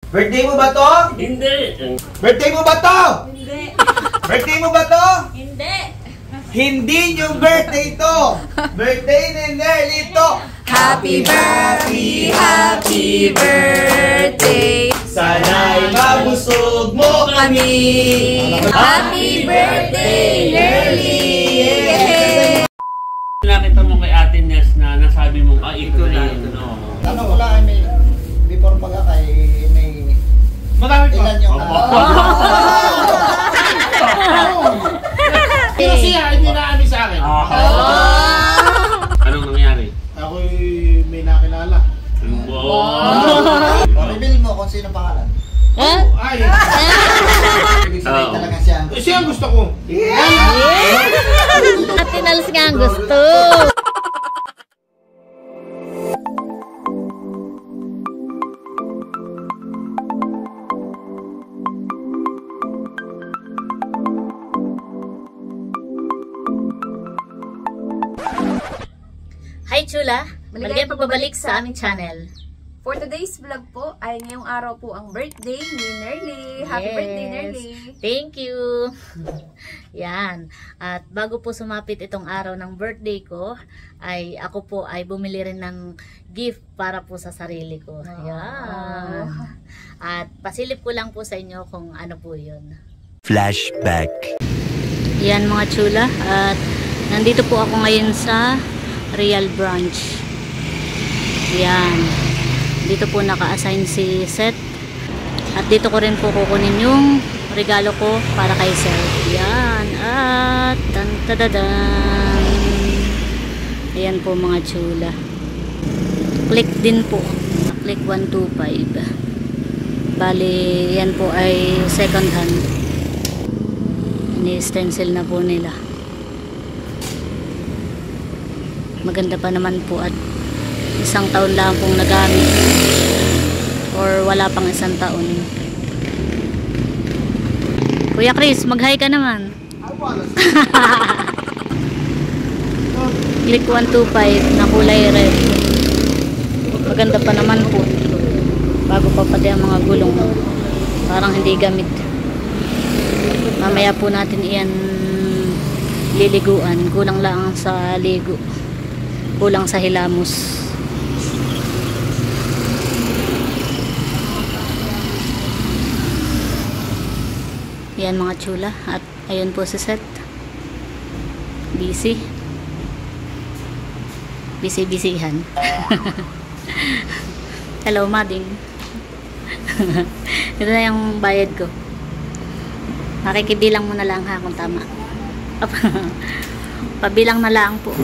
Birthday mo ba to? Hindi. Birthday mo ba to? Hindi. Birthday mo ba to? Hindi. Hindi yung birthday to. Birthday ni Nerly to. Happy birthday, happy birthday. Sana'y mabusog mo kami. Happy birthday, Nerly. Nakita mo kay Ate Nels na nasabi mo, ito na ito na. Ano wala may before pag kay may Marami pa. ilan yung Pero siya, hindi na kami sa akin. Anong nangyari? Ako'y may nakilala. reveal mo kung sino pangalan. Ay! Ibig sabihin talaga siya. Siya ang gusto ko. Ate Nels nga ang gusto. Hi Chula! Maligayang pagbabalik sa aming channel. For today's vlog po ay ngayong araw po ang birthday ni Nerly. Happy birthday, Nerly! Thank you! Yan. At bago po sumapit itong araw ng birthday ko, ay ako po ay bumili rin ng gift para po sa sarili ko. Yan. At pasilip ko lang po sa inyo kung ano po yun. Flashback. Yan mga chula. At nandito po ako ngayon sa Real Branch. Yan. Dito po naka-assign si Seth. At dito ko rin po kukunin yung regalo ko para kay Seth. Yan. At tantadadan. Ayan po mga chula. Click din po. Click 125. Bali, yan po ay second hand. Ni-stencil na po nila. Maganda pa naman po at isang taon lang pong nagamit or wala pang isang taon. Kuya Chris, mag-hi ka naman. Click 125 na kulay red. Maganda pa naman po. Bago pa pati ang mga gulong. Parang hindi gamit. Mamaya po natin iyan liliguan. Kulang lang sa ligo. Kulang sa hilamos. Yan mga chula. At ayun po si Seth. Busy. Busy-busyhan. Hello, Mading. Ito na yung bayad ko. Makikibilang mo na lang ha kung tama. Pabilang na lang po.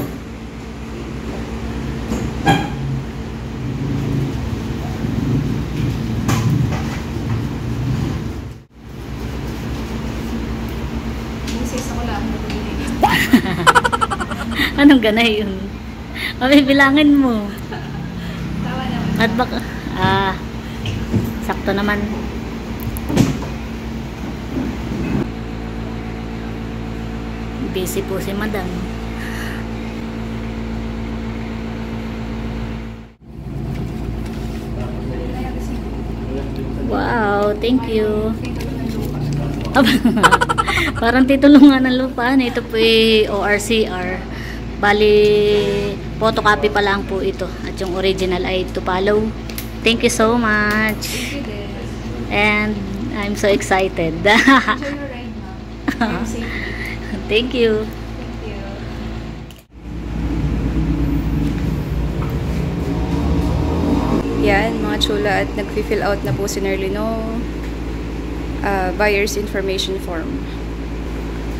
Anong ganay yun? Mabibilangin mo. At baka sakto naman. Busy po si madam. Wow, thank you. Parang titulungan ng lupa. Ito po ay ORCR. Bali, photocopy pa lang po ito. At yung original ay to follow. Thank you so much. And I'm so excited. Thank you. Yan mga chula, at nag-fill out na po si Nerly no buyer's information form.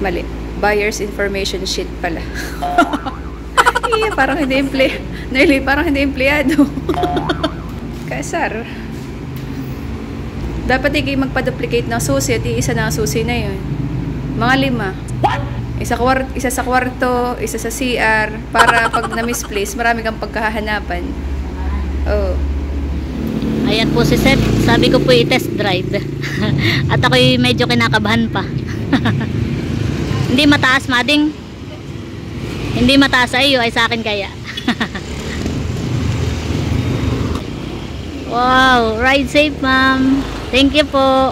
Mali. Buyer's information sheet pala. Yeah, parang hindi Nerly, parang hindi empleyado. Kasar. Dapat ikay magpa-duplicate ng susi at iisa na ang susi na yun. Mga 5. Isa sa kwarto, isa sa CR, para pag na-misplace, marami kang pagkahanapan. Oh. Ayan po si Seth. Sabi ko po i-test drive. At ako'y medyo kinakabahan pa. Hindi mataas, Mading. Hindi mataas sa iyo, ay sa akin kaya. Wow, ride safe, ma'am. Thank you po.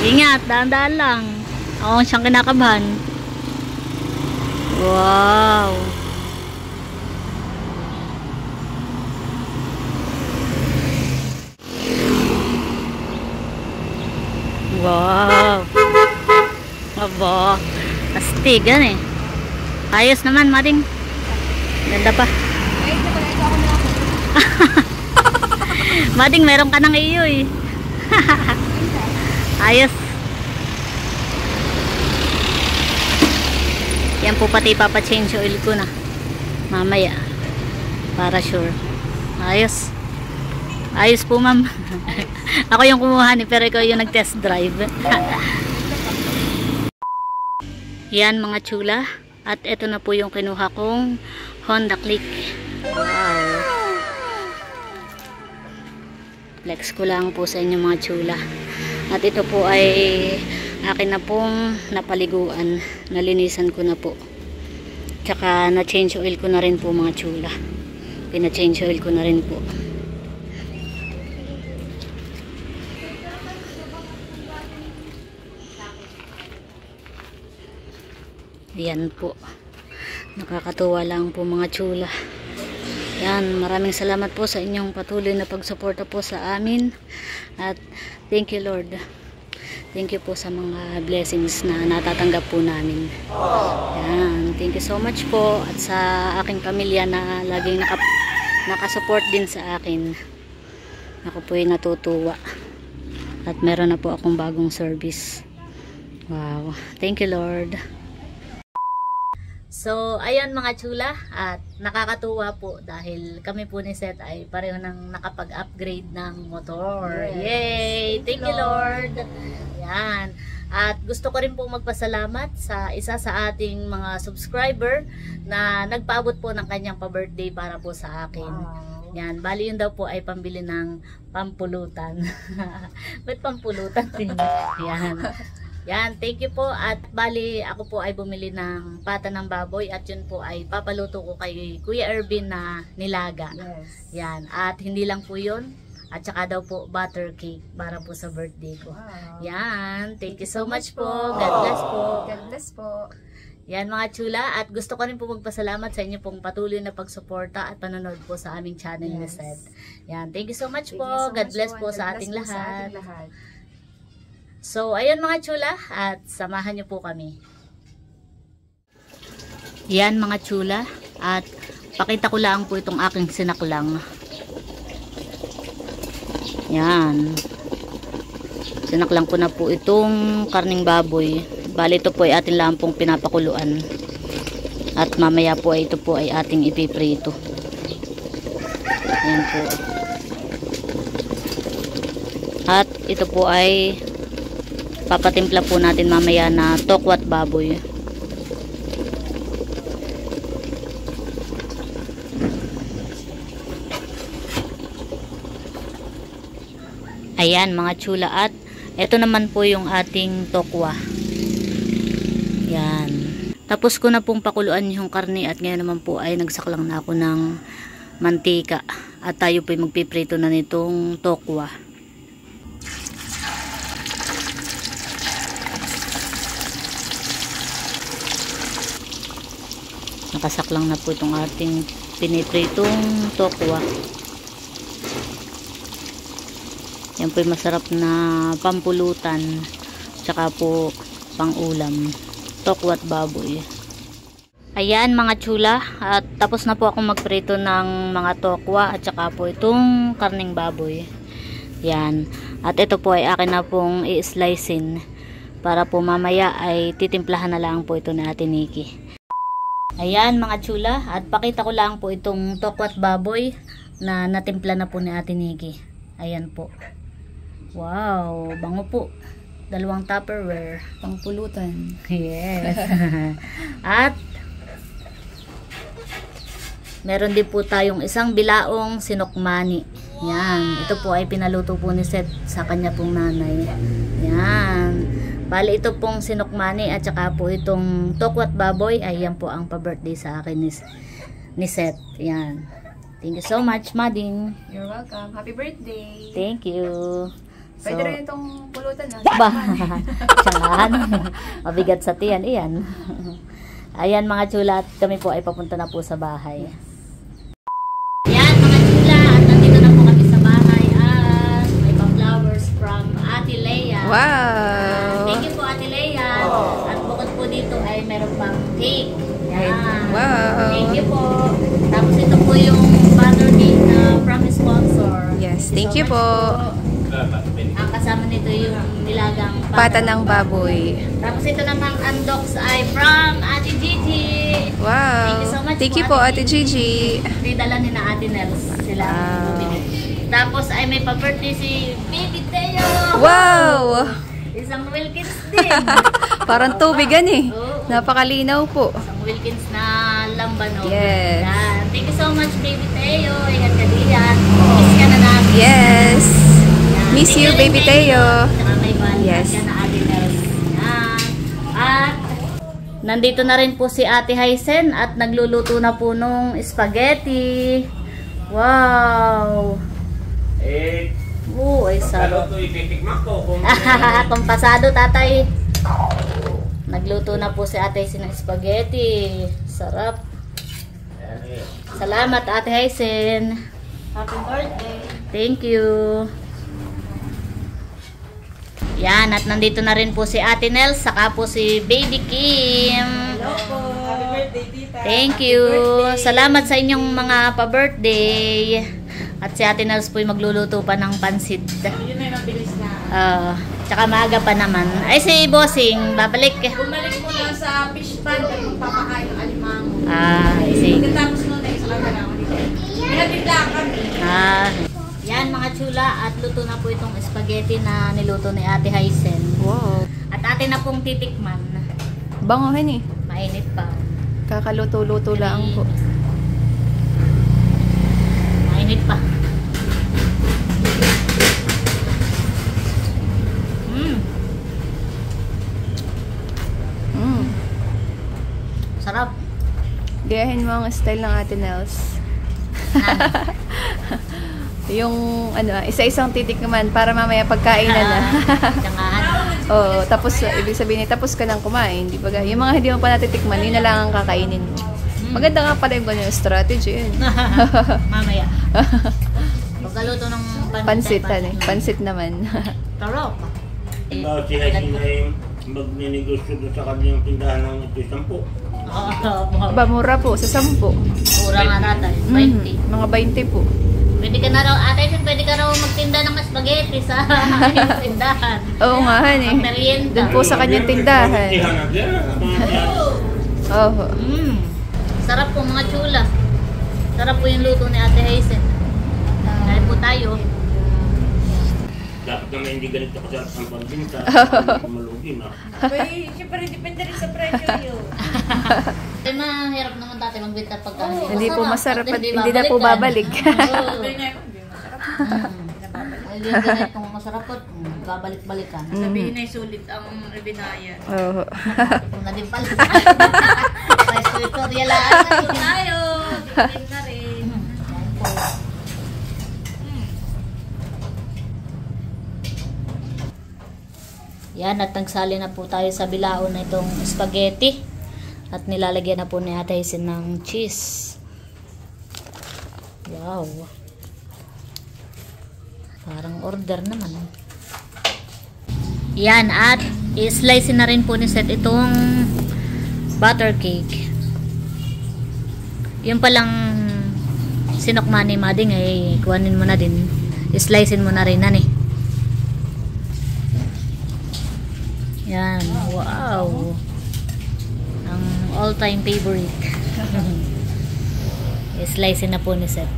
Ingat, dahan-dahan lang. Ako siyang kinakabahan. Wow. Wow. Aba, astigan eh. Ayos naman, Mading. Ganda pa. Mading, meron ka ng iyo eh. Ayos. Yan po pati papachange oil ko na. Mamaya. Para sure. Ayos. Ayos po, ma'am. Ako yung kumuha ni, pero ikaw yung nag-test drive. Yan mga chula. At ito na po yung kinuha kong Honda Click. Wow. Flex ko lang po sa inyo mga chula. At ito po ay akin na pong napaliguan. Nalinisan ko na po. Tsaka na-change oil ko na rin po mga chula. Pina-change oil ko na rin po. Yan po. Nakakatuwa lang po mga chula. Yan, maraming salamat po sa inyong patuloy na pagsuporta po sa amin. At thank you Lord. Thank you po sa mga blessings na natatanggap po namin. Yan, thank you so much po. At sa aking pamilya na laging nakasupport din sa akin. Ako po ay natutuwa. At meron na po akong bagong service. Wow, thank you Lord. So, ayun mga chula, at nakakatuwa po dahil kami po ni Seth ay pareho nang nakapag-upgrade ng motor. Yes. Yay! Thank you Lord! Yan. At gusto ko rin po magpasalamat sa isa sa ating mga subscriber na nagpaabot po ng kanyang pa-birthday para po sa akin. Yan, bali yun daw po ay pambili ng pampulutan. Ba't pampulutan din? Yan. Yan, thank you po. At bali, ako po ay bumili ng pata ng baboy at yun po ay papaluto ko kay Kuya Ervin na nilaga. Yes. Yan, at hindi lang po yun. At saka daw po butter cake para po sa birthday ko. Wow. Yan, thank you so much po. God bless po. God bless po. Yan mga chula, at gusto ko rin po magpasalamat sa inyo pong patuloy na pagsuporta at panonood po sa aming channel ni Seth. Yan, thank you so much po. God bless po sa ating lahat. So, ayun mga chula, at samahan nyo po kami. Yan mga chula, at pakita ko lang po itong aking sinaklang. Yan. Sinaklang ko na po itong karning baboy. Bali ito po ay atin lang pong pinapakuluan. At mamaya po ay ito po ay ating ipiprito. Yan po. At ito po ay papatimpla po natin mamaya na tokwat baboy. Ayan mga chula, at ito naman po yung ating tokwa. Yan. Tapos ko na pong pakuluan yung karne at ngayon naman po ay nagsaklang na ako ng mantika. At tayo po ay magpiprito na nitong tokwa. Nakasaklang na po itong ating pinipritong tokwa. Yan po yung masarap na pampulutan, tsaka po pang ulam, tokwat baboy. Ayan mga chula, at tapos na po akong magprito ng mga tokwa at tsaka po itong karning baboy. Yan, at ito po ay akin na pong i-slicein para po mamaya ay titimplahan na lang po ito ni Ate Nikki. Ayan mga chula, at pakita ko lang po itong tokwat baboy na natimpla na po ni Ate Nikki. Ayan po. Wow, bango po. 2 Tupperware. Pangpulutan. Yes. At meron din po tayong isang bilaong sinukmani. Yan. Ito po ay pinaluto po ni Seth sa kanya pong nanay. Yan. Bali ito pong sinukmani at saka po itong tokwat baboy ay yan po ang pa-birthday sa akin ni Seth. Yan. Thank you so much, Mading. You're welcome. Happy birthday. Thank you. Pwede rin itong pulutan na. Ba, tsangahan. Mabigat sa tiyan, iyan. Ayan mga chula, at kami po ay papunta na po sa bahay. Ayan mga chula, at nandito na po kami sa bahay at may pa-flowers from Ate Leia. Wow! Thank you po Ate Leia. At bukod po dito ay meron pang cake. Ayan. Wow! Thank you po. Tapos ito po yung butter cake na from sponsor. Yes, Thank thank you po. Ang kasama nito yung nilagang Pata ng baboy. Tapos ito namang undox ay from Ate Gigi. Wow! Thank you so much Thank you po, Ate Gigi. Dinala ni na Ate Nels. Sila ang bumili. Tapos ay may pa-birthday si Baby Teo. Wow! Isang Wilkins din. Parang tubigan eh. Oo. Napakalinaw po. Isang Wilkins na lambano. Yes. Yan. Thank you so much Baby Teo. Ingat ka diyan. Miss ka na namin. Yes! Yan. Miss Thank you, Baby Teo. Saka may balik Yes. ka na Ate Nels. Yan. At nandito na rin po si Ate Hysen at nagluluto na po nung spaghetti. Wow! Oo, ay sarap. Kalo to ititikmak ko kung Pampasado, tatay. Nagluto na po si Ate Hysen ng spaghetti. Sarap. Salamat, Ate Hysen. Happy birthday. Thank you. Yan, at nandito na rin po si Ate Nels, saka po si Baby Kim. Hello po. Happy birthday, tita. Thank you. Salamat sa inyong mga pa-birthday. At si Ate Nels po magluluto pa ng pansit. Yun ay mabilis na. Tsaka maaga pa naman. Ay, si Bossing, babalik. Bumalik mo lang sa fish pan at magpapakain ng alimango. I see. Pagkatapos nun ay isa ka lang. Pinatid lang kami. Yan mga chula, at luto na po itong spaghetti na niluto ni Ate Hysen. Wow! At atin na pong titikman. Bangohan eh. Mainit pa. Kakaluto-luto lang po. Mainit pa. Sarap. Gayahin mo ang style ng Ate Nels. Yung isa-isang titik naman para mamaya pagkainan na. Tsangahan. Oo, tapos ibig sabihin tapos ka nang kumain, di ba? Yung mga hindi mo pa natitikman, yun na lang ang kakainin mo. Maganda nga pala yung ganyan strategy yun. Mamaya. Pagkaluto ng Pansit eh. Pansit naman. Tarok. Bakit si Hysen ay magninegosyo doon sa kanyang tindahan ng ito 10? Aba, mura po, sa 10. Mura nga natin. 20. Mga 20 po. Pwede ka na raw, Ate, pwede ka raw magtinda ng spaghetti sa tindahan. Oo nga, eh. Merienda. Doon po sa kanyang tindahan. Oo. Sarap po mga chula. Sarap po yung luto ni Ate Hysen. Dahil po tayo. Dapat naman hindi ganito kasarap ang pambinta. Malugi na. Siyempre, depende rin sa presyo yun. Ay, mahirap naman dati magbenta pagka Hindi po masarap at hindi na po babalik. Hindi ganit kung masarap po, babalik-balikan. Sabihin ay sulit ang rebinaya. Oo. Kung na din pala. May tutorial lang. Tayo! Tikim na rin. Yan po. Yan, at nagsali na po tayo sa bilao na itong spaghetti. At nilalagyan na po ni Ate Hysen ng cheese. Wow. Parang order naman. Yan, at i-slice na rin po ni Seth itong butter cake. Yung palang sinokma ni Mading ay kuhanin mo na din. I-slicein mo na rin na ni. Yan, wow. Ang all-time favorite. I-slice na po ni Seth.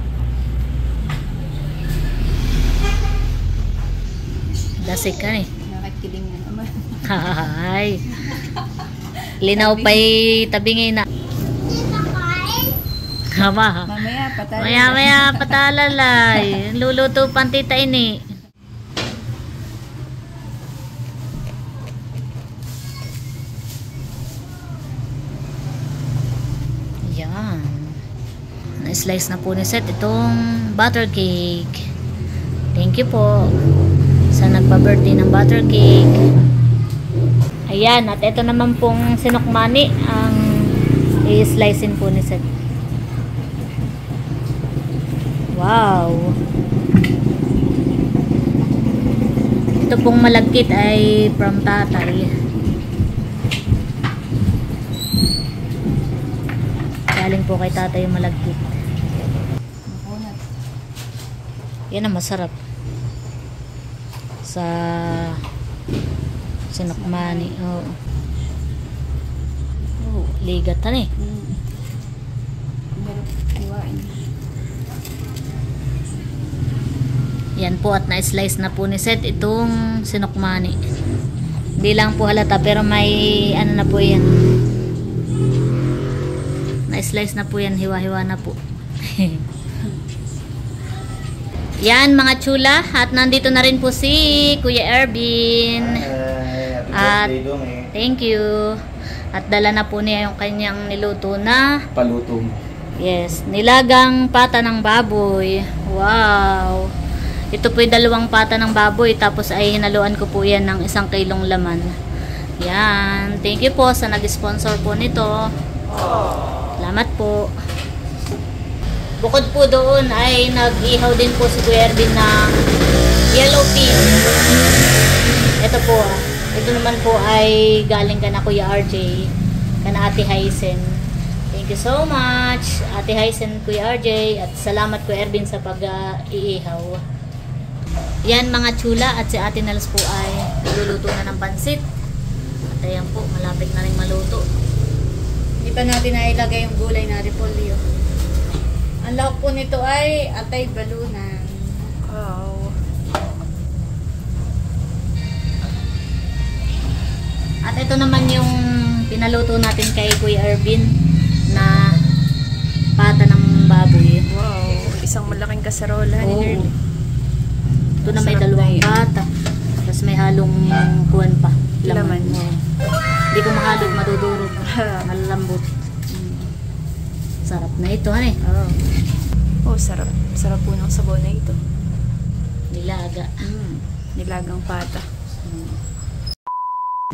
Dasik ka eh. Nakakiling na naman. Hay. Linaw pa'y tabingay na. Hama. Mamaya patay. Maya patalalay. Luluto pang tita ini. Yan. na-slice na po ni Seth itong butter cake. Thank you po sa nagpa-birthday ng butter cake. Ayan, at ito naman pong sinukmani ang i-slicein po ni Seth. Wow! Ito pong malagkit ay from tatay. Galing po kay tatay yung malagkit. Yan ang masarap sa sinukmani. Oh. Oh, ligatan eh. Yan po, at na-slice na po ni Seth itong sinukmani. Hindi lang po halata pero may ano na po yan. Na-slice na po yan, hiwa-hiwa na po. Yan mga chula, at nandito na rin po si Kuya Ervin. At thank you. At dala na po niya yung kanyang niluto na Palutong. yes, nilagang pata ng baboy. Wow. Ito po yung 2 pata ng baboy, tapos ay hinaluan ko po yan ng 1 kilong laman. Yan. Thank you po sa nag-sponsor po nito. Salamat po. Bukod po doon ay nag-ihaw din po si Kuya Ervin ng yellow pea. Ito po. Ito naman po ay galing ka na Kuya RJ, kana Ate Hysen. Thank you so much Ate Hysen, Kuya RJ, at salamat Kuya Ervin sa pag-iihaw. Yan mga chula, at si Ate Nels po ay nagluluto na ng pansit. At ayan po, malapit na rin maluto. Hindi pa natin nailagay yung gulay na repolyo. Ang lahok po nito ay atay balunan. Wow. At ito naman yung pinaluto natin kay Kuya Ervin na pata ng baboy. Wow. Isang malaking kasarola ni Nerly. Ito na may Sarap 2 na yun. pata. Tapos may halong kuwan pa. Laman. Hindi ko mahalog, madudurog. Malalambot. Sarap na ito, eh. Oh, sarap. Sarap po ng sabaw na ito. Nilaga. Nilagang pata.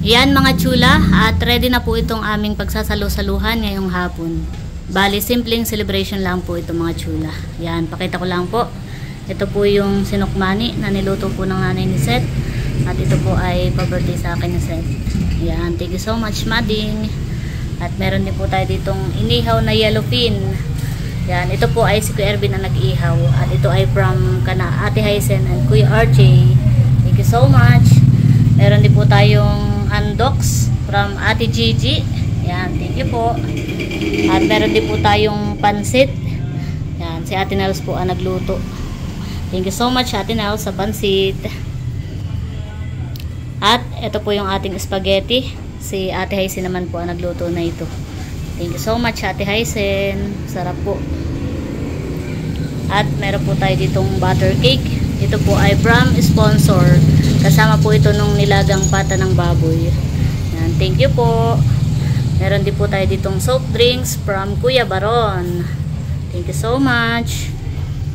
Yan mga chula, at ready na po itong aming pagsasalo-saluhan ngayong hapon. Bali, simpleng celebration lang po ito mga chula. Yan, pakita ko lang po. Ito po yung sinukmani na niluto po ng nanay ni Seth. At ito po ay pa-birthday sa akin ni Seth. Yan, thank you so much, Mading. At meron din po tayo ditong inihaw na yellow pea. Yan, ito po ay si Kuya Ervin na nag-ihaw. At ito ay from kana Ate Hysen and Kuya RJ. Thank you so much. Meron din po tayong andoks from Ate Gigi. Yan, thank you po. At meron din po tayong pansit. Yan, si Ate Nels po ang nagluto. Thank you so much Ate Nels sa pansit. At ito po yung ating spaghetti. Si Ate Hysen naman po ang nagluto na ito. Thank you so much Ate Hysen. Sarap po. At meron po tayo ditong butter cake. Ito po ay from sponsor. Kasama po ito nung nilagang pata ng baboy. Yan, thank you po. Meron din po tayo ditong soft drinks from Kuya Baron. Thank you so much.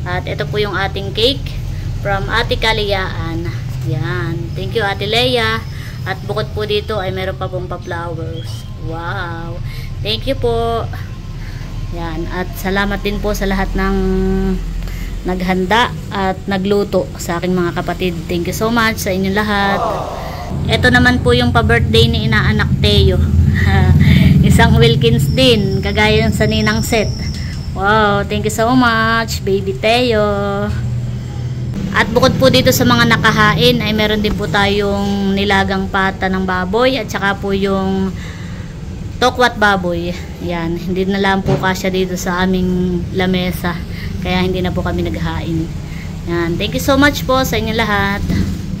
At ito po yung ating cake from Ate Kaliyaan. Yan, thank you Ate Leia. At bukod po dito ay meron pa pong pa-flowers. Wow. Thank you po. Yan, at salamat din po sa lahat ng naghanda at nagluto sa aking mga kapatid. Thank you so much sa inyong lahat. Ito naman po yung pa-birthday ni inaanak Teo. Isang Wilkins din, kagaya sa ninang Seth. Wow, thank you so much, baby Teo. At bukod po dito sa mga nakahain ay meron din po tayong nilagang pata ng baboy at saka po yung tokwat baboy. Yan, hindi na lang po kasya dito sa aming lamesa. Kaya hindi na po kami naghain. Yan, thank you so much po sa inyo lahat.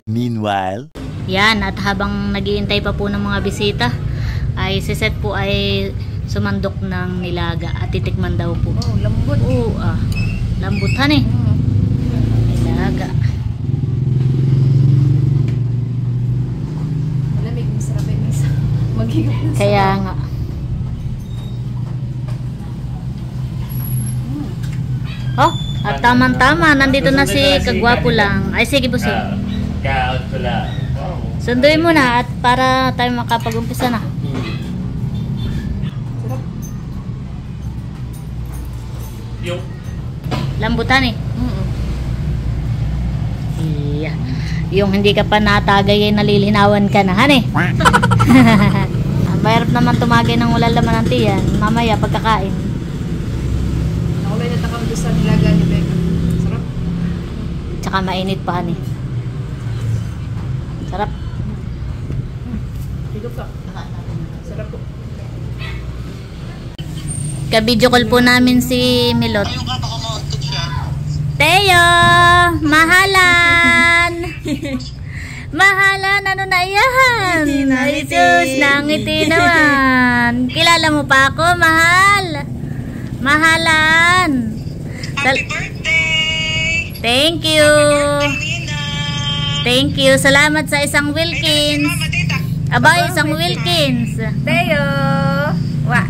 Meanwhile, yan, at habang naghihintay pa po ng mga bisita, ay si Seth po ay sumandok ng nilaga at titikman daw po. Oh, lambot. Oo, lambutan eh. Nilaga. Malamig, masarap yun. Magiging na Kaya nga. Oh, at tama-tama. Nandito na si Kagwapo lang. Ay, sige po, sige. Kaya ko lang. Sunduin mo na at para tayo makapag-umpisa na. Yung Lambutan eh. Iya. Yung hindi ka pa natagay ay nalilinawan ka na, hane. Mahirap naman tumagay ng ulan laman ng tiyan. Mamaya pagkakain. Nakulay na takam doon sa nilaga ni Becca. Sarap. Tsaka mainit pa, hane. Sarap. Higop ka. Sarap po. Ka-video call po namin si Milot. Teo! Mahalan! Mahalan! Ano na yan? Ay, Diyos! Nangiti naman! Kilala mo pa ako, mahal? Mahalan! Happy birthday! Thank you! Thank you! Salamat sa isang Wilkins! Aba, isang Wilkins! Teo! Wa!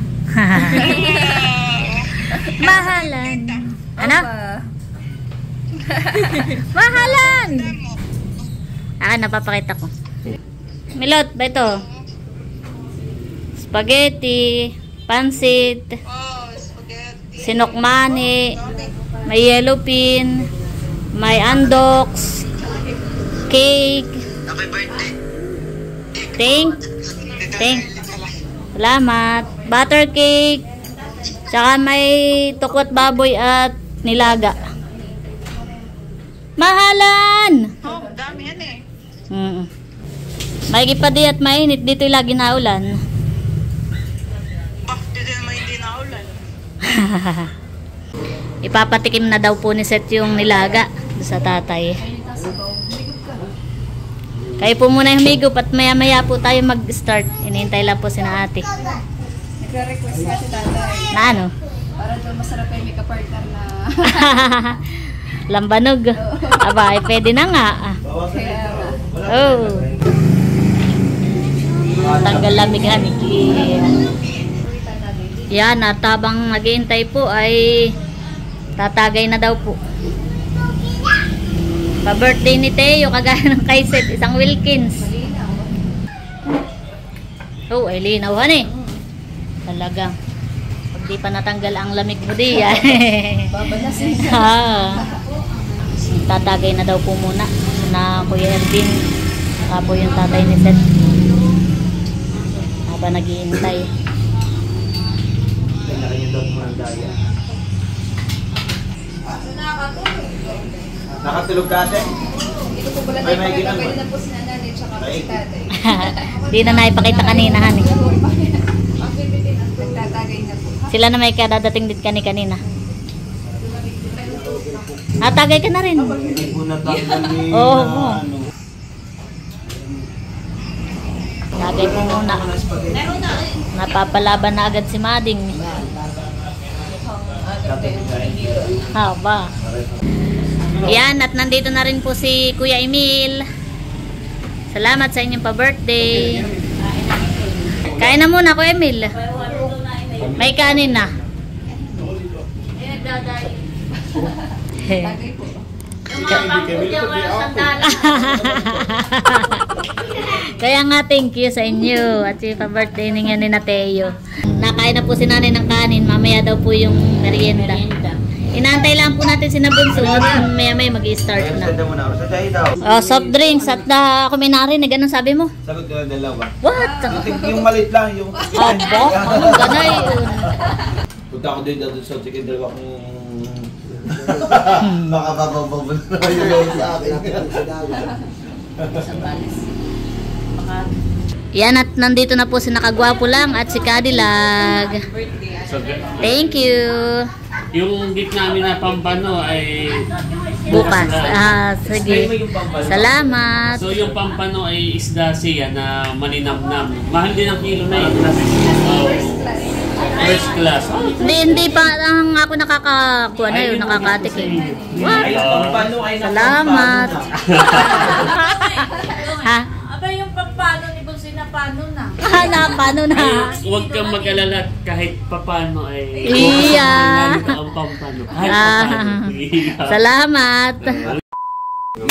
Mahalan! Ano? Mahalan! Napapakita ko. Milot, ba ito? Spaghetti, pansit, sinokmani, may yellow pin, may andox, cake. Thank. Salamat. Butter cake. Tsaka may tukwat baboy at nilaga. Mahalan! Oh, dami yan eh. May gipadi at mainit. Dito'y lagi naulan. Dito naman hindi naulan. Ipapatikim na daw po ni Seth yung nilaga sa tatay. Kayo po muna humigop at maya-maya po tayo mag-start. Inihintay lang po si na ate. Nagre-request nga si tatay. Na ano? Para daw masarap kayo may kapartner na. Lambanog. Aba, pwede na nga. Kaya nga. Oh. Tanggal lamig nga ni yan, at habang naghihintay po ay tatagay na daw po. Pa-birthday ni Teo, kagaya ng kay Seth, isang Wilkins. Oh, ay linawan eh. Talagang. Pag di pa natanggal ang lamig mo di yan. Babalasin. Tatagay na daw po muna na Kuya Ervin. Saka po yung tatay ni Seth. Habang naghihintay. Nakatulog ka ate? Ito po pala May tayo pakita. ginagawa. Pwede na po si nanay tsaka po si tatay. Di na naipakita kanina, honey. Nagtatagay na po. Sila na may kadadating din kanina. Tagay ka na rin. Hindi po natanggal ni Oo. ano. Tagay po muna. Napapalaban na agad si Mading. Haba. Yan, at nandito na rin po si Kuya Emil. Salamat sa inyong pa-birthday. Kain na muna, Kuya Emil. May kanin na. Tagay po. Kaya nga, thank you sa inyo. At si pa-birthday ni Nateo. Nakain na po si nanay ng kanin. Mamaya daw po yung merienda. Inaantay lang po natin si Nabunso. Maya-maya mag-i-start na. Sanda mo na. Sa tayo daw. Oh, soft drinks at kuminari na ganun sabi mo. Sagot ko na dalawa. What? Yung malit lang. Yung Aba, anong ganay yun? punta ako din doon sa chicken dalawa kung baka babababal na yung lolo sa akin. Yan, at nandito na po si Nakagwapo lang at si Cadillac. Thank you. Yung gift namin na pampano ay Bukas. na. Sige. Salamat. So yung pampano ay isda siya na maninamnam. Mahal din ang kilo na yun. First class. Hindi pa ang ako nakakakuha na yun, nakakatikim. What? Salamat. Ha? Aba yung pampano ni Bunsi na Paano na? Huwag kang mag-alala kahit papano ay Iya. ang pampano. Kahit papano. Iya. Salamat.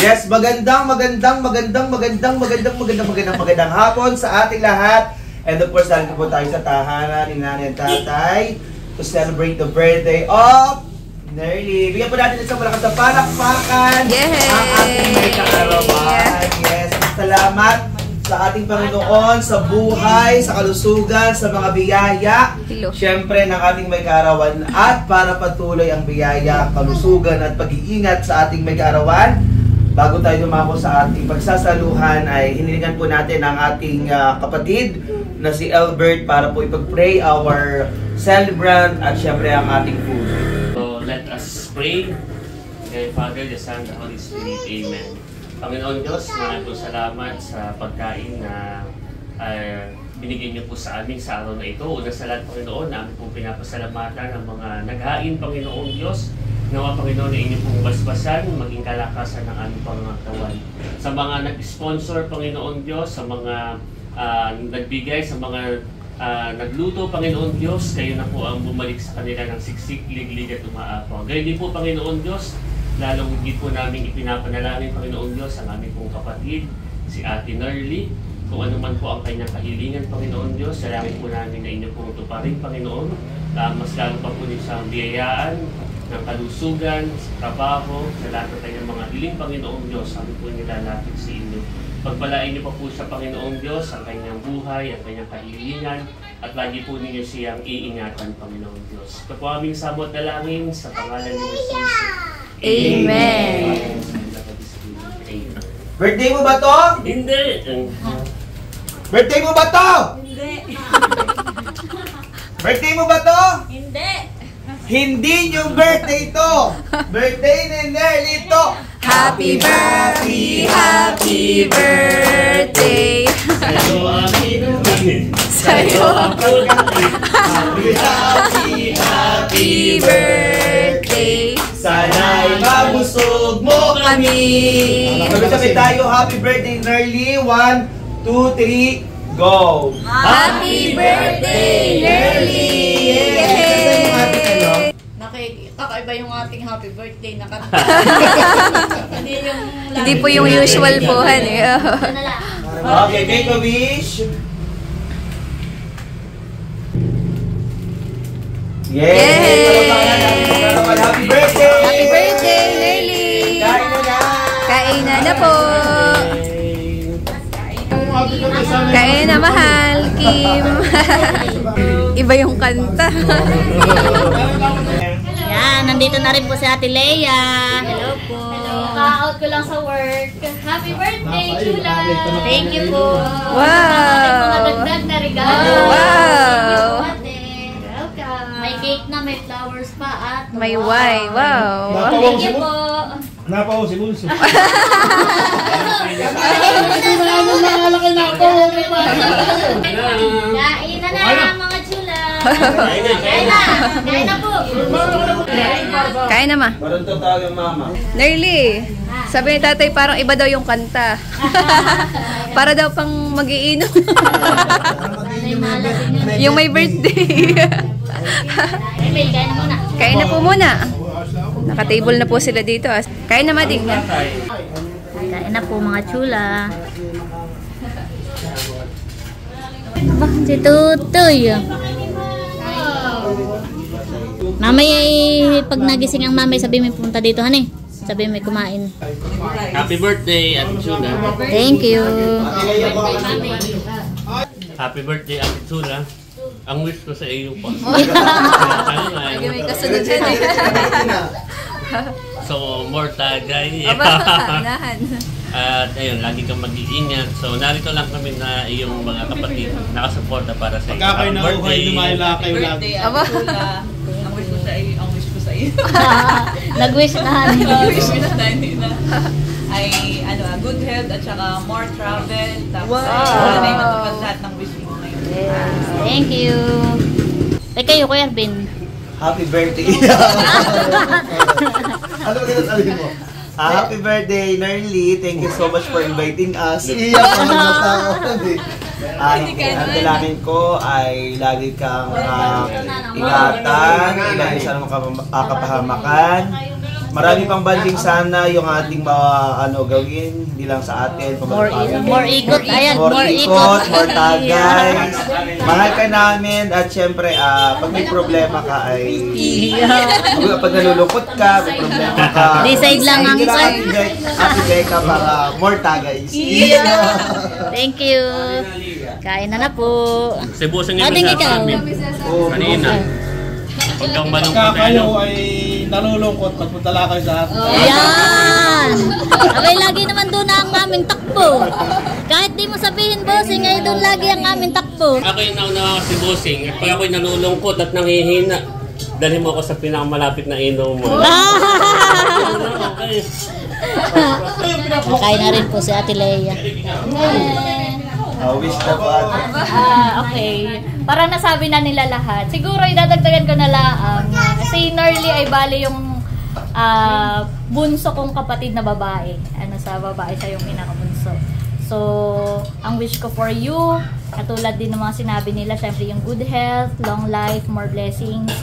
Yes, magandang hapon sa ating lahat. And of course, dahil po tayo sa tahanan ni Nanay at Tatay to celebrate the birthday of Nerly. Bigyan po natin isang malakas na palakpakan ang ating may kaarawan. Yes, salamat sa ating Panginoon, sa buhay, sa kalusugan, sa mga biyaya. Siyempre, ng ating may kaarawan at para patuloy ang biyaya, kalusugan at pag-iingat sa ating may kaarawan. Bago tayo dumako sa ating pagsasaluhan ay hinilingan po natin ang ating kapatid na si Albert para po ipag-pray our celebrant at syempre ang ating food. So let us pray. Kay Father, the Son, the Holy Spirit. Amen. Panginoon Diyos, maraming salamat sa pagkain na binigyan niyo po sa amin sa araw na ito. Una sa lahat, Panginoon, namin po pinapasalamatan ang mga naghain, Panginoon Diyos. Nawa, Panginoon, na inyo pong basbasan, maging kalakasan ng aming pangangatawan. Sa mga nag-sponsor, Panginoon Diyos, sa mga nagbigay, sa mga nagluto, Panginoon Diyos, kayo na po ang bumalik sa kanila ng siksik, liglig at umaapaw. Gayon din po, Panginoon Diyos, lalong hindi po namin ipinapanalangin, Panginoon Diyos, ang aming pong kapatid, si Ate Nerly. Kung ano man po ang kanyang kahilingan, Panginoon Diyos, salangin po namin na inyo pong tuparin, Panginoon. Mas lalo pa po niyo siyang biyayaan ng kalusugan, sa trabaho, sa lahat ng kanyang mga hiling, Panginoon Diyos, sabi po nilalapit sa inyo. Pagpalain niyo pa po sa Panginoon Diyos ang kanyang buhay, ang kanyang kahilingan, at lagi po ninyo siyang iingatan, Panginoon Diyos. Ito po aming samot na langin sa pangalan ni Jesus. Amen. Birthday mo ba to? Hindi! Birthday mo ba to? Birthday mo ba to? Hindi yung birthday to! Birthday ni Nerly to! Happy birthday, happy birthday. Sa'yo ang inumin. Sa'yo ako happy birthday. Sana'y mabusog mo Kami. Sabi tayo, happy birthday Nerly. 1, 2, 3, go! Happy birthday, Nerly! Kakaiba yung ating happy birthday na kanta. Hindi po yung usual po, honey. Okay, make a wish. Yay! Happy birthday! Happy birthday, Nerly! Kain na po! Kain na, mahal, Kim! Iba yung kanta. Yan, nandito na rin po si Ate Leia. Hello po. Ka-out ko lang sa work. Happy birthday, Chula! Thank you po. Mga Wow! dagdag na regalo. Wow! Welcome. May cake na, may flowers pa at May wine. Wow! Thank you po. Napaw si Bulso. Kain na mga Chula. Kain na po. Kain na, ma. Marunto tayo mama. Nerly, sabi ni tatay parang iba daw yung kanta. Para daw pang mag-iinom. Yung may birthday. Emil, kain na muna. Kain na po muna. Naka-table na po sila dito. Kain na, Mading. Kain na po mga chula. Aba, si Tutoy. Mamay ay pag nagising ang mamay, sabi may punta dito, honey. Sabi may kumain. Happy birthday, Ate Chula. Thank you. Happy birthday, Ate Chula. Ang wish ko sa iyo po. Lagi may kasunod dyan eh. So, more tagay. Aba, nahan. At ayun, lagi kang mag-iingat. So, narito lang kami na iyong mga kapatid nakasuporta para sa iyo. Pagka kayo nauhay, lumayla kayo lagi. Aba. Ang wish ko sa iyo. Nag-wish na, honey. Ang wish ko sa iyo ay good health at saka more travel. Tapos sana ay matupad lahat ng wish mo ngayon. Thank you. Kayo, Kuya Arvin. Happy birthday. Ano ba ganun sabihin mo? Happy birthday, Nerly. Thank you so much for inviting us. Iyak ko na tao. Ang dalangin ko ay lagi kang ingatan, lagi sana makapahamakan. Marami pang banding sana yung ating gawin, hindi lang sa atin. More ikot, ayan, more more tagay. Mahal ka namin at syempre, pag may problema ka ay, pag nalulungkot ka, may problema ka. Decide lang ang Ate Becca para more tagay. Thank you. Kain na po. Si Busing yung Ating ikaw. Kanina. Pagkang malungkot Pagka kayo ay nalulungkot, magpunta lang kayo sa atin. Ayan! Abay, lagi naman doon ang aming takbo. Kahit di mo sabihin, bossing, ay doon lagi ang aming takbo. Ako yung nauna si Busing. Pag ako'y nalulungkot at nanghihina, dalhin mo ako sa pinakamalapit na inom mo. Kain na rin po si Ate Leia. Wish na po ate. Okay. Para nasabi na nila lahat. Siguro idadagdagan ko na lang. Si Nerly ay bali yung bunso kong kapatid na babae. Sa babae siya yung pinakabunso. So, ang wish ko for you, katulad din ng mga sinabi nila, syempre yung good health, long life, more blessings.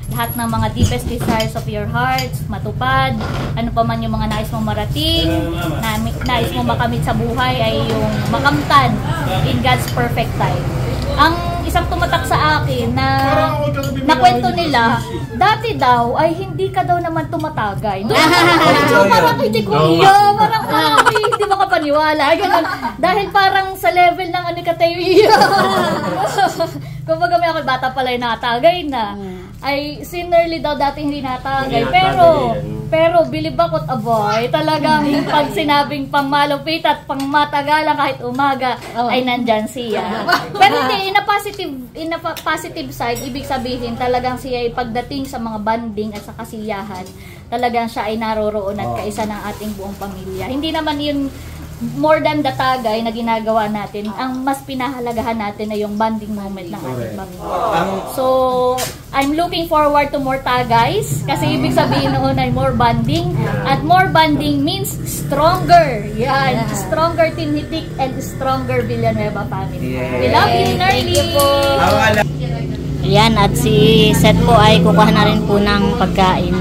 Lahat ng mga deepest desires of your hearts, matupad. Ano pa man yung mga nais mong marating, nais mong makamit sa buhay ay yung makamtan in God's perfect time. Ang isang tumatak sa akin na kwento nila, dati daw ay hindi ka daw naman tumatagay. Parang hindi ko parang hindi makapaniwala. Ganun. Dahil parang sa level ng ano ka tayo, kumbaga may ako bata pala yung nakatagay na. Ay, si Nerly daw dati hindi natagay. Pero believe ako at aboy, talagang pag sinabing pangmalupit at pangmatagalan kahit umaga, ay nandyan siya. Pero hindi, in a positive side, ibig sabihin talagang siya ay pagdating sa mga banding at sa kasiyahan, talagang siya ay naroroon at kaisa ng ating buong pamilya. Hindi naman yun more than the tagay na ginagawa natin. Ang mas pinahalagahan natin ay yung bonding moment ng ating pamilya. So, I'm looking forward to more tagays kasi ibig sabihin noon ay more bonding. At more bonding means stronger. Yan. Stronger Tinhitik and stronger Villanueva family. We love you, Nerly! Yan, at si Seth po ay kukuha na rin po ng pagkain.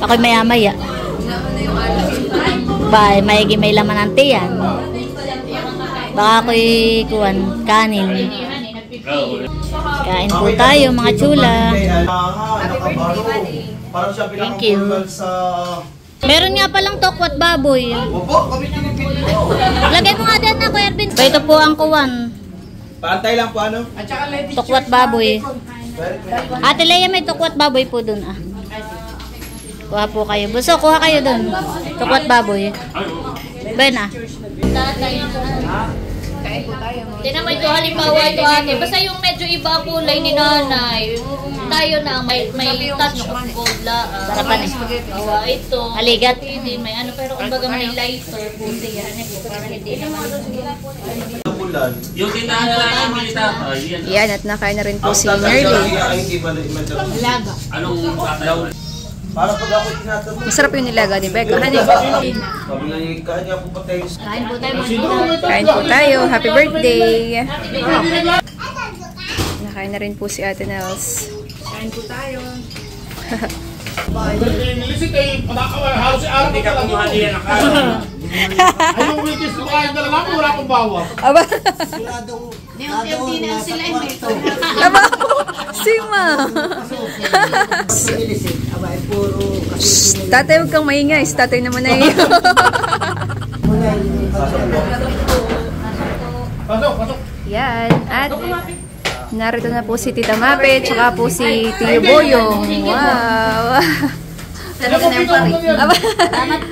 Ako'y maya-maya. May laman ng tiyan. Baka ako'y kanin. Kain po tayo mga chula. Thank you. Meron nga palang tokwat baboy. Lagay mo nga din na Kuya Ervin. Ito po ang kuwan. Pantay lang po ano? Tokwat baboy. Ate Leia, may tokwat baboy po dun Kuha po kayo. Buso, kuha kayo dun. Tokwat baboy. Ben Kain po tayo. Hindi naman ito halimbawa ito ate. Basta yung medyo iba ang kulay ni nanay. Tayo na may touch of gold la. Sarapan Ito. Aligat. Hindi may ano pero kumbaga may lighter puti yan. Para hindi naman. Yung tinahan namin ni Tata, Yan, at nakain na rin po si Nerly. Anong tatlaw? Para pag ako tinatanong. Masarap yung nilaga ni Becca. Sabi nga yung kanya po pa tayo. Kain po tayo mga Kain po tayo. Happy birthday! Nakain na rin po si Ate Nels. Kain po tayo. Hindi ka kumuha niya na kain. Ayong wikis ko kain na lang, wala akong bawa. Aba! Nadong nasa kwarto. Aba! Sima! Tatay, huwag kang maingay. Si tatay naman na iyo. Yan. At narito na po si Tita Mape, tsaka po si Tio Boyong. Wow! Salamat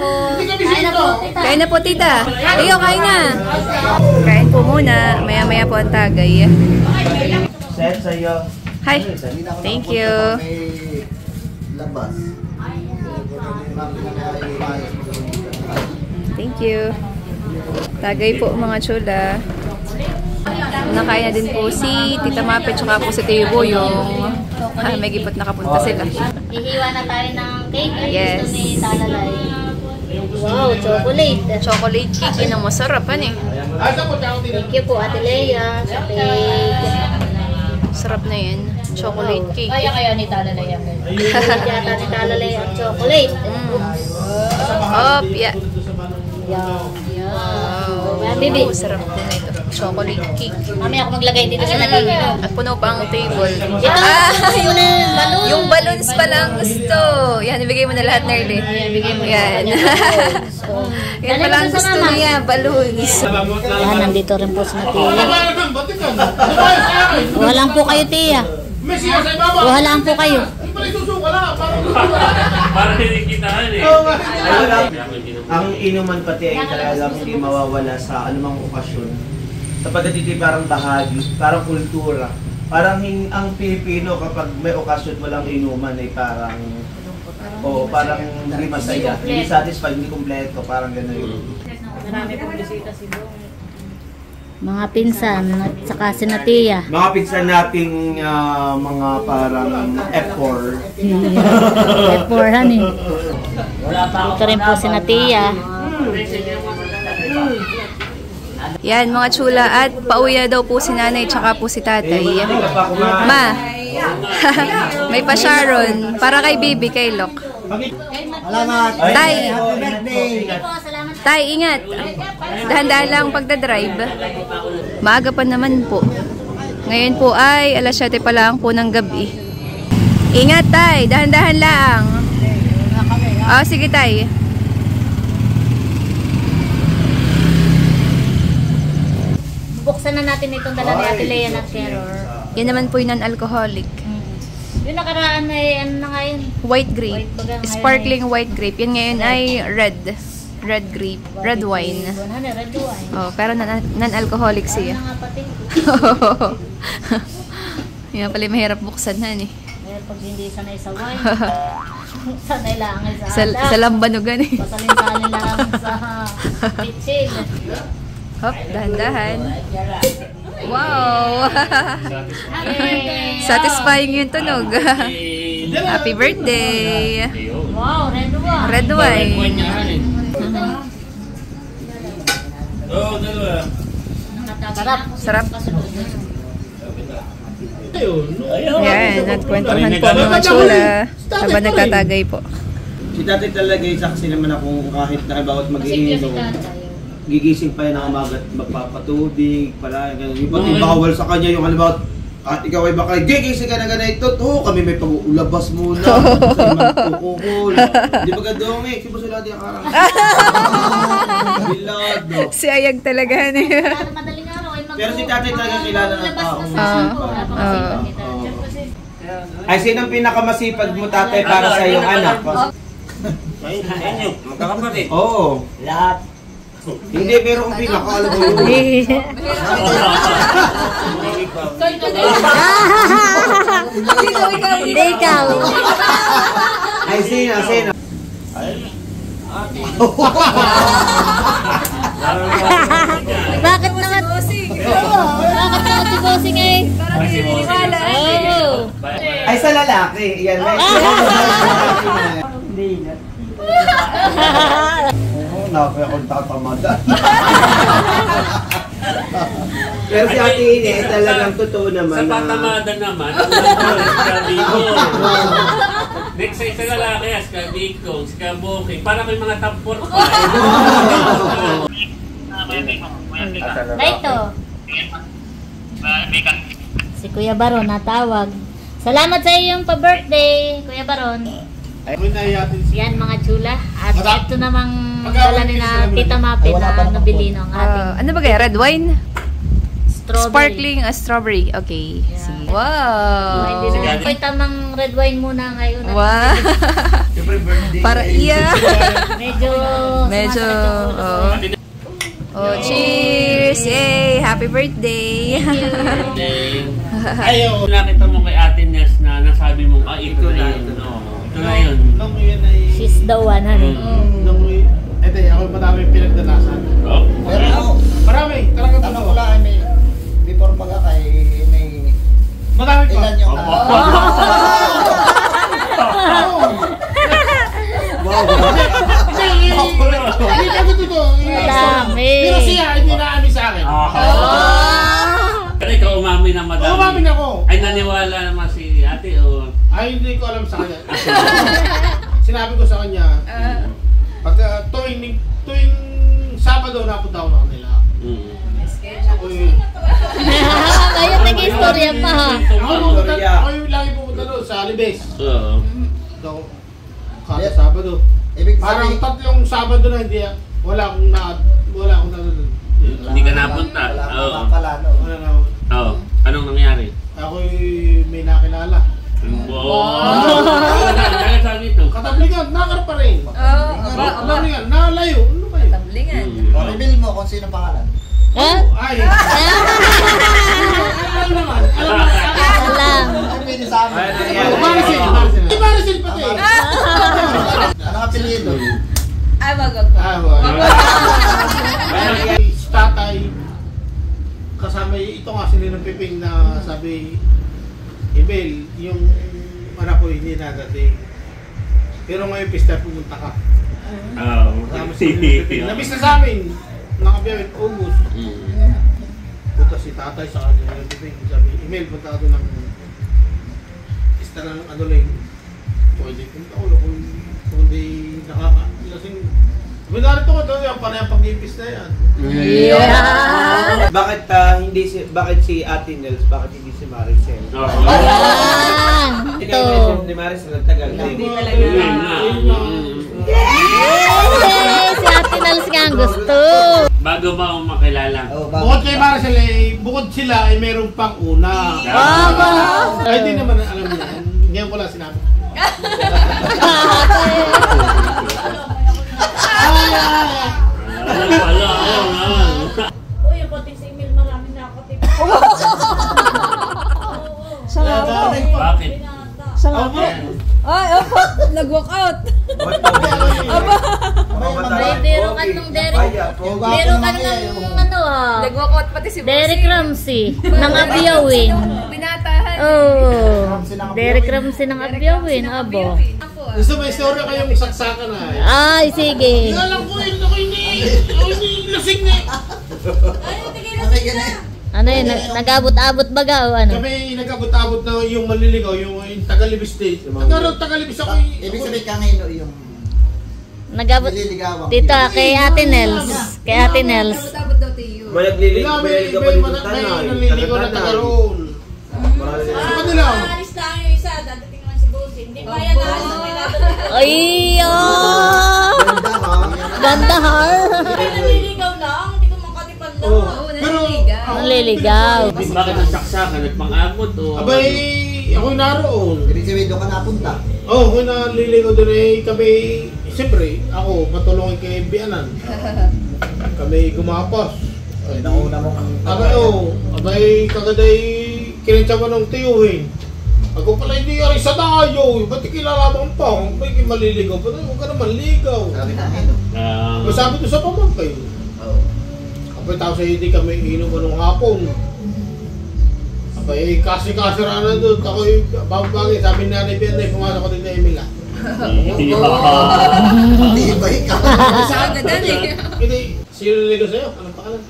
po. Kain na po. Kain na po, Tita. Iyo, kain na. Kain po muna. Maya-maya po ang tagay. Seth, sa'yo. Hi. Thank you. Thank you. Tagay po mga chula. Nakain na din po si Tita Mape tsaka po si Tio Boyong. May gipot nakapunta sila. Hihiwa na tayo ng cake. Ay, Yes. gusto ni Talalay. Wow, chocolate. Chocolate cake. Yun ang masarap, ano eh. Thank you po, Ate Lea, sa cake. Sarap na yun. Chocolate cake. Kaya ni Talalay ang yata ni Talalay ang chocolate. Oh, yeah. Wow. Wow. Sarap po na ito. Chocolate cake. Mamaya ako maglagay dito sa naging. At puno pa ang table. Yung balloon. Yung balloons pa lang gusto. Yan, ibigay mo na lahat, Nerly. Bigay mo Yan. Yan Dali pala mo ang sa gusto mama. niya, balloons. Yan, nandito rin po si Tia. Walang po kayo, Tia. Walang po kayo. Para hinikitaan eh. Ang inuman pati ay talagang hindi mawawala sa anumang okasyon. Sapagkat ito parang bahagi, parang kultura. Parang ang Pilipino kapag may okasyon walang inuman ay parang parang hindi masaya, hindi satisfied, hindi kompleto, parang gano'n yun. Marami pong bisita si Dong. Mga pinsan at saka si Tia. Mga pinsan nating mga parang F4. F4 eh. Dito rin po si Tia. Yan, mga chula. At pauwi daw po si nanay tsaka po si tatay. Ma, may pa Sharon. Para kay Bibi, kay Lok. Salamat. Tay, Happy birthday. tay, ingat. Dahan-dahan lang pagdadrive. Maaga pa naman po. Ngayon po ay alas 7 pa lang po ng gabi. Ingat, tay. Dahan-dahan lang. Oh, sige, tay. Buksan na natin itong dala ni Ate Lea at Terror. Yan naman po yung non-alcoholic. Yung nakaraan ay ano na nga yun? White grape. White baga, ngayon Sparkling white grape. Yan ngayon ay red. Red grape. Red wine. Red wine. Oh, pero non-alcoholic siya. Ano nga pati? Yan pala mahirap buksan na eh. Kaya pag hindi sanay sa wine, sanay lang ay sa Sa lambanugan eh. pasalin-salin lang sa pitchin. Hop, dahan-dahan. Wow! Satisfying yung tunog. Happy birthday! Wow, red wine. Red wine. Oo, dalawa. Sarap. Sarap. Yan, at kwentuhan po mga chula habang nagtatagay po. Si tatay talaga saksi naman akong kahit na bawat mag-iinom. Gigising pa yan ng umaga at magpapatubig, pala, gano'n. Yung pati bawal sa kanya yung halimbawa, at ikaw ay baka, gigising ka na ganito, kami may pag-ulabas muna, kasi magkukukul. Di ba gadong eh, si Basula di akarang. Bilado. Si Ayag talaga eh. Madaling araw ay Pero si tatay talaga kilala ng taong masipag. Ay, sinong pinakamasipag mo tatay para sa iyong anak? Ayun, magkakapatid. Oo. Lahat. Hindi, pero ang pinaka, alam mo yun. Hindi ikaw. Ay, sino? Bakit naman? Bakit naman si Bossing eh? Oh. Ay, sa lalaki. Yan, may hindi na. Oo, naku, akong tatamada. Pero si Ate Ine, talagang totoo naman Sa patamada naman, sabi ko. Next sa isa lalaki, as ka Biko, as ka Booking, para may mga top 4 pa. Dito. Si Kuya Baron natawag. Salamat sa iyong pa-birthday, Kuya Baron. Yan mga chula. At ito namang dala ni na Tita Mapi na nabili ng ating Ano ba kaya? Red wine? strawberry. Sparkling strawberry. Okay. Sige. Wow! Hindi na po tamang red wine muna ngayon. Wow! Para iya! Medyo Oh. Oh, cheers! Yay! Happy birthday! Ayaw. Nakita mo kay Ate Nes na nasabi mong, ito na yun. Ito na yun. Nung yun ay... She's the one, honey. Nung yun... Ito, ako madami pinagdanasan. Oh. Pero, marami. Talagang ano wala ay may... Before magakay, may... Madami pa. Ilan yung... Ay, hindi ko alam sa kanya. Sinabi ko sa kanya, pag tuwing Sabado napunta ako sa kanila. Ako Ayun, nag-istorya pa ha. Ako yung lagi pupunta doon sa Alibes. So, kada Sabado. Parang tatlong Sabado na hindi, wala akong nanonood. Hindi ka napunta. Oo. Wala na. Oo. Anong nangyari? Ako may nakilala. Wow! Ano sabi ito? Katablingan, nakarap pa rin. Katablingan, nalayo. Ano ba yun? Tablingan. Reveal mo kung sino pangalan. Ay! Alam naman. Alam. Ay, pwede sa amin. Marisil pati. Ano nga apelyido? Ay, wag ko. Si tatay, kasama ito nga sila ng Piping na sabi, Ibel, yung anak ko hindi nadating. Pero ngayon pista pumunta ka. Nabis na sa amin. Nakabiyawin, August. Punta si tatay sa kanya ng Piping. Sabi, Ibel, punta ka doon ng pista ng ano lang. Pwede punta ko kung hindi nakakalasing. Sabi narito ko doon yung panayang pag-ipis na yan. Yeah. Bakit si Ate Nels, bakit hindi si Maricel? Ayan. Ito. Ito. Ni Maricel nagtagal. Hindi talaga. Yay! Si Ate Nels nga ang gusto. Bago ba ako makilala? Bukod kay Maricel bukod sila ay meron pang una. Ay di naman alam niya. Ngayon ko lang sinabi. Uy, yung konting si Emil, marami na ako. Bakit? Ay, opo, nag-walk out. Meron ka nung Derek. Meron ka nung ano ha. Nag-walk out pati si Derek Ramsey ng Abyawin. Binatahan. Oh. Derek Ramsey ng Abyawin. Abo. Gusto may story kayong saksakan na. Ay, sige. Alam ko yun, ako hindi lasing na. Ano yun? Nag-abot-abot baga o ano? Kami nag-abot-abot na yung maliligaw, yung Tagalibis State. Tagalibis ako. Ibig sabihin kanino yung Nag-abot. nililigawan. Dito, kay Ate Nels. Kay Ate Nels. Abot daw tayo. May nagliligaw pa dito May naliligaw na taga roon. Sa kanila. Alis lang yung isa, dadating naman si Bossy. Hindi pa yan alis na may dadating. Ay, ganda har. Ay, naliligaw lang. Hindi ko makatipan lang. Pero Naliligaw. Bakit ang saksakan? Nagpang-abot o? abay, ako'y naroon. Ibig sabihin doon ka napunta. Oo, ako'y naliligaw doon kami, siyempre, ako matulungin kay Bianan. Kami gumapas. Ay, nauna mong Abay, kagaday kinintsawa ng tiyuhin. Ako pala hindi ari sa tayo. Ba't ikilalamang pa? May maliligaw pa. Huwag ka naman ligaw. Sabi kanino. Masabi doon sa pamangkay. Oo. Abay, tapos hindi kami inom anong hapon. Abay, kasi-kasira na doon. Ako'y babagay. Sabi ni Nanay Bianay, pumasok ko din na Emila. Hindi ba ikaw? Hindi, sino niligaw sa'yo? Anong pangalan?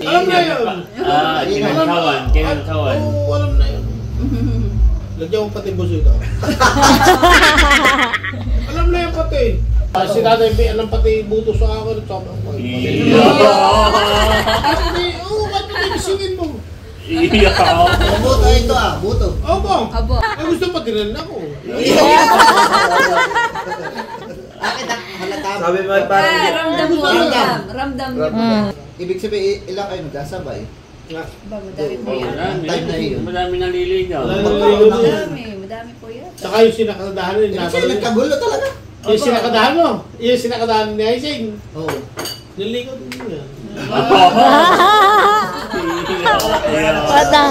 Alam na yun. Kinantawan. Oo, alam na yun. Lagyan mo pati buso ito. Alam na yun pati. Si Tatay B, alam pati buto sa akin. Oo, ba't mo nagisingin mo? Buto ito buto. Opo. Ay, gusto pa din ako. Akin na, halata. Sabi mo parang Ramdam. Ibig sabihin, ilang kayo nagkasabay? Madami naliligaw. Madami po yan. Saka yung sinakadahan rin. Kasi nagkagulo talaga. Yung sinakadahan mo. Yung sinakadahan ni Aising. Oo. Naligaw din yan. Wata.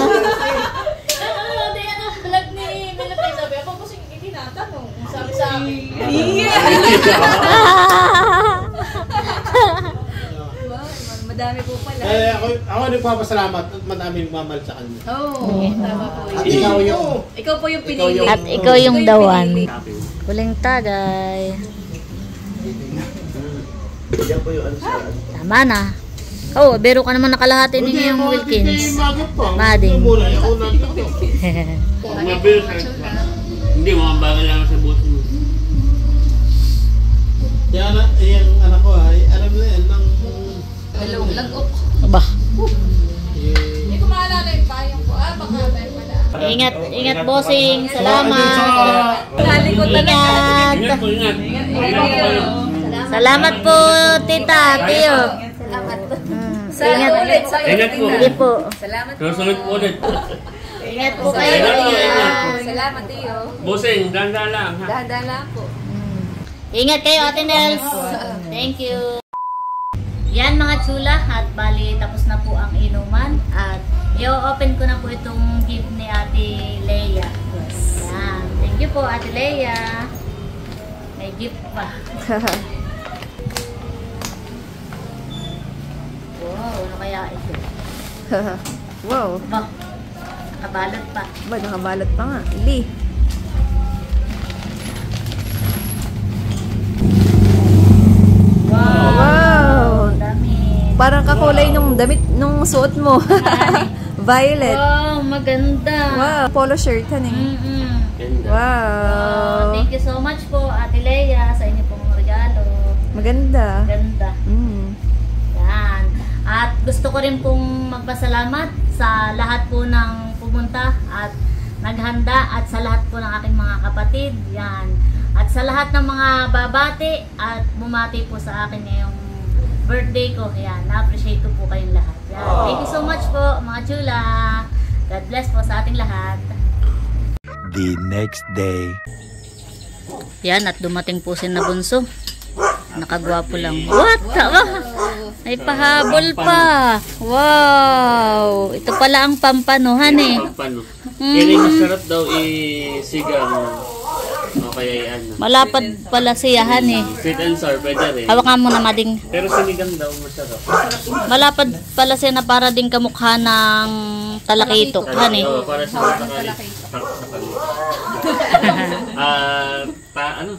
Hindi, vlog ni Melapay. Sabi ako kasi hindi natanong. Sabi sa akin. Madami po pala. Ako nagpapasalamat at madami nagmamahal sa kanya. Tama po At yun. ikaw yung Ikaw po yung pinili. At ikaw yung dawan. pinili. Huling tagay. Yan po yung ano sa Tama na. Oh, bero ka naman nakalahati ninyo yung Wilkins. Mading. Hindi, mga bagay lang sa buto mo. Yan, yung anak ko ay, alam na yan, ng... Lagok. Aba. Hindi ko maalala yung payong ko. Baka tayo pala. Ingat bossing. Salamat. Nalikot na Ingat. Ingat po, ingat. Salamat po, tita, tiyo. Salamat po. Ingat. ulit. Ingat po. Sige po. Salamat po. Susunod po ulit. Ingat po kayo. Salamat, Tiyo. Bossing, ganda lang ha. Dahan-dahan lang po. Ingat kayo, Ate Nels. Thank you. Yan mga chula, at bali tapos na po ang inuman at i-open ko na po itong gift ni Ate Leia. Yan. Thank you po, Ate Leia. May gift pa. Wow, ano kaya ito? Wow. Ba, nakabalot pa. Ba, nakabalot pa nga. Ili. Wow. Dami. Parang kakulay nung damit nung suot mo. Violet. Wow, maganda. Wow. Polo shirt, han eh. Ganda. Wow. Thank you so much po, Ate Leia, sa inyo pong regalo. Maganda. Ganda. Yan. At gusto ko rin pong magpasalamat sa lahat po ng pumunta at naghanda at sa lahat po ng aking mga kapatid. Yan. At sa lahat ng mga babati at bumati po sa akin ngayong birthday ko. Yan. Na-appreciate ko po kayong lahat. Yan. Thank you so much po, mga chula. God bless po sa ating lahat. The next day. Yan, at dumating po si Nabunso. Nakagwapo lang. What? May pahabol pa. Wow. Ito pala ang pampanuhan eh. Pampano. Yan ay masarap daw isigang. O kaya ano. Malapad pala siyahan eh. Sweet and sour, pwede rin. Hawakan mo na mading. Pero sinigang daw masarap. Malapad pala siya na para din kamukha ng talakitok. Han eh. Oo, para sa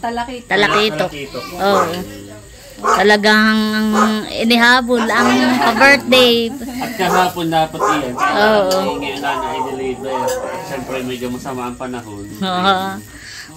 Talakit. Talakitok. Oo. Talagang inihabol ang pa-birthday. At kahapon dapat iyan. Oo. Ngayon na i-deliver. Siyempre medyo masama ang panahon. Oo.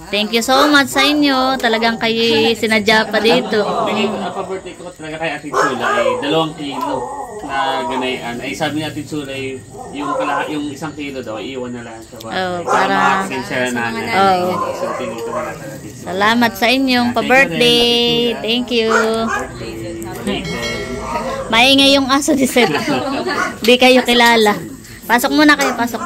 Thank you so much sa inyo. Talagang kayo sinadya pa dito. Bigay ko, pa-birthday ko talaga kay Ate Chula ay 2 kilo na ganayan. Ay sabi ni Ate Chula ay yung 1 kilo daw, iiwan na lang sa bahay. Oh, para siya na nanay. Oh. So tinito na lang natin. Salamat sa inyong pa-birthday. Thank you. Maingay yung aso ni Seth. Di kayo kilala. Pasok muna kayo, pasok.